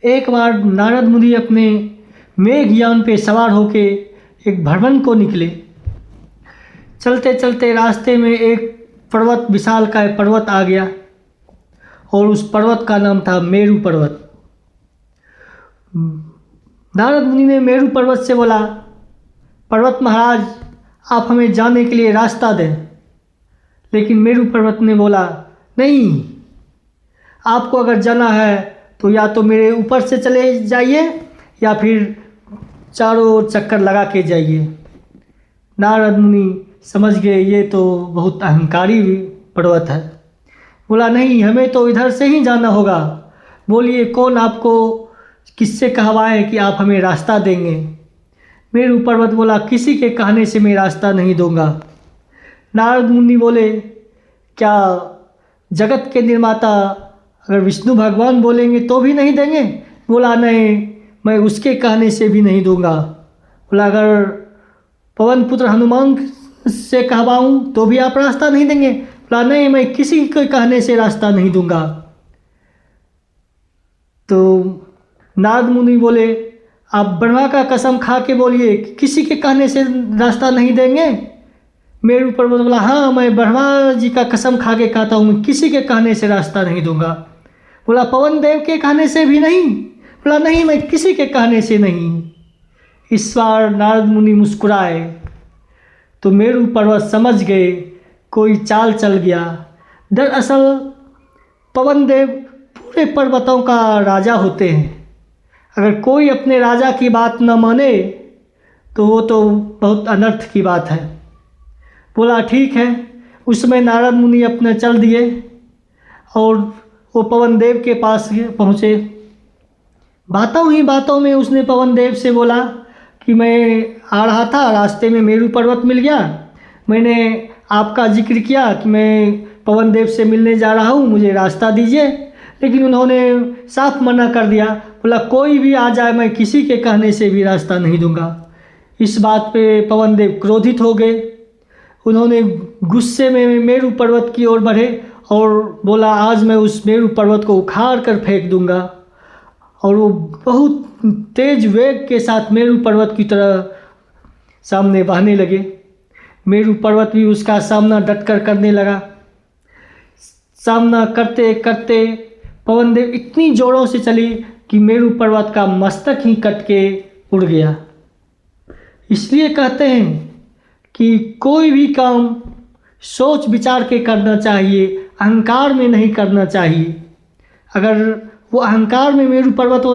एक बार नारद मुनि अपने मेघयान पे सवार होके एक भ्रमण को निकले। चलते चलते रास्ते में एक पर्वत, विशाल का पर्वत आ गया और उस पर्वत का नाम था मेरू पर्वत। नारद मुनि ने मेरू पर्वत से बोला, पर्वत महाराज, आप हमें जाने के लिए रास्ता दें। लेकिन मेरू पर्वत ने बोला, नहीं, आपको अगर जाना है तो या तो मेरे ऊपर से चले जाइए या फिर चारों ओर चक्कर लगा के जाइए। नारद मुनि समझ गए ये तो बहुत अहंकारी पर्वत है। बोला, नहीं, हमें तो इधर से ही जाना होगा। बोलिए, कौन आपको किससे कहवाए कि आप हमें रास्ता देंगे? मेरू पर्वत बोला, किसी के कहने से मैं रास्ता नहीं दूंगा। नारद मुनि बोले, क्या जगत के निर्माता अगर विष्णु भगवान बोलेंगे तो भी नहीं देंगे? बोला, नहीं, मैं उसके कहने से भी नहीं दूंगा। बोला, अगर पवन पुत्र हनुमान से कहवाऊं तो भी आप रास्ता नहीं देंगे? बोला, नहीं, मैं किसी के कहने से रास्ता नहीं दूंगा। तो नारद मुनि बोले, आप ब्रह्मा का कसम खा के बोलिए, किसी के कहने से रास्ता नहीं देंगे? मेरू पर्वत बोला, हाँ, मैं ब्रह्मा जी का कसम खा के कहता हूँ, किसी के कहने से रास्ता नहीं दूंगा। बोला, पवन देव के कहने से भी नहीं? बोला, नहीं, मैं किसी के कहने से नहीं। इस बार नारद मुनि मुस्कुराए तो मेरू पर्वत समझ गए कोई चाल चल गया। दरअसल पवन देव पूरे पर्वतों का राजा होते हैं। अगर कोई अपने राजा की बात न माने तो वो तो बहुत अनर्थ की बात है। बोला, ठीक है। उसमें नारद मुनि अपने चल दिए और वो पवन देव के पास पहुँचे। बातों ही बातों में उसने पवन देव से बोला कि मैं आ रहा था, रास्ते में मेरू पर्वत मिल गया, मैंने आपका जिक्र किया कि मैं पवन देव से मिलने जा रहा हूँ, मुझे रास्ता दीजिए। लेकिन उन्होंने साफ मना कर दिया। बोला, कोई भी आ जाए, मैं किसी के कहने से भी रास्ता नहीं दूंगा। इस बात पे पवन देव क्रोधित हो गए। उन्होंने गुस्से में मेरू पर्वत की ओर बढ़े और बोला, आज मैं उस मेरू पर्वत को उखाड़ कर फेंक दूंगा। और वो बहुत तेज वेग के साथ मेरू पर्वत की तरह सामने बहने लगे। मेरू पर्वत भी उसका सामना डटकर करने लगा। सामना करते करते पवन देव इतनी जोरों से चली कि मेरू पर्वत का मस्तक ही कट के उड़ गया। इसलिए कहते हैं कि कोई भी काम सोच विचार के करना चाहिए, अहंकार में नहीं करना चाहिए। अगर वो अहंकार में मेरू पर्वत